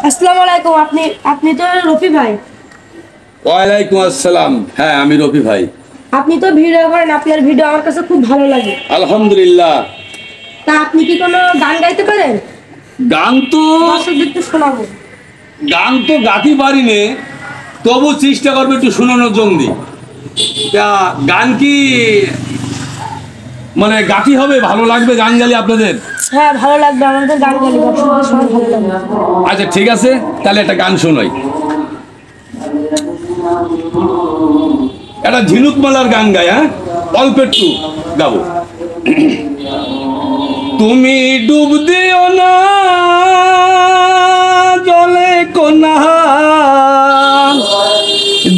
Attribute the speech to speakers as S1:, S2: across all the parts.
S1: আসসালামু আলাইকুম। আপনি আপনি তো রফি ভাই?
S2: ওয়ালাইকুম আসসালাম। হ্যাঁ, আমি রফি ভাই।
S1: আপনি তো ভিডিও করেন, আপনার ভিডিও আমার কাছে খুব ভালো লাগে।
S2: আলহামদুলিল্লাহ।
S1: তা আপনি কি কোনো গান গাইতে পারেন?
S2: গান তো
S1: দর্শকদের একটু শোনাবো।
S2: গাতি পারি নে, তবু চেষ্টা করবে একটু শোনানোর জন্য। তা গান কি মানে গাতি হবে? ভালো লাগবে গান গালি আপনাদের?
S1: হ্যাঁ, ভালো লাগবে, আমাদের গান গাইলে দর্শকদের সবার ভালো লাগবে।
S2: আচ্ছা ঠিক আছে, তাহলে একটা গান শোনাই। একটা ঝিনুকমালার গান গাই। হ্যাঁ, অল্প একটু গাবো। তুমি ডুব দিও না জলে কোনা,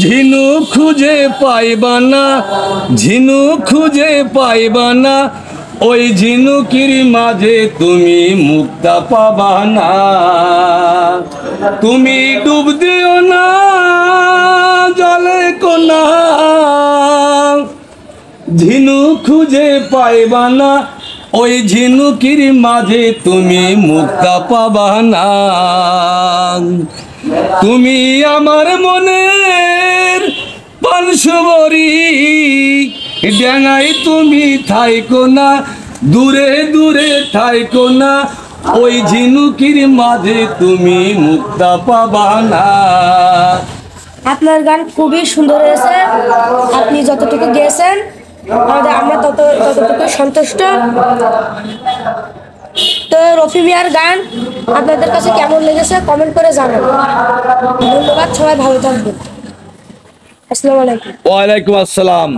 S2: ঝিনুক খুঁজে পাইবা না, ঝিনুক খুঁজে পাইবা না, ওই ঝিনুকির মাঝে তুমি মুক্তা পাবা না। তুমি ডুব দিও না জলে কোনা, ঝিনুক খুঁজে পাইবা না, ওই ঝিনুকির মাঝে তুমি মুক্তা পাবা না। তুমি আমার মনের পানসবরি ডেঙাই, তুমি থাইকো না, দূরে দূরে থাইকো না, ওই ঝিনুকির মাঝে তুমি মুক্তা পাবা না।
S1: আপনার গান খুবই সুন্দর হয়েছে। আপনি যতটুকু গেয়েছেন আমরা ততটুকু সন্তুষ্ট। তো রফি মিয়ার গান আপনাদের কাছে কেমন লেগেছে কমেন্ট করে জানান। ধন্যবাদ, সবাই ভালো থাকবেন। আসসালামু আলাইকুম।
S2: ওয়ালাইকুম আসসালাম।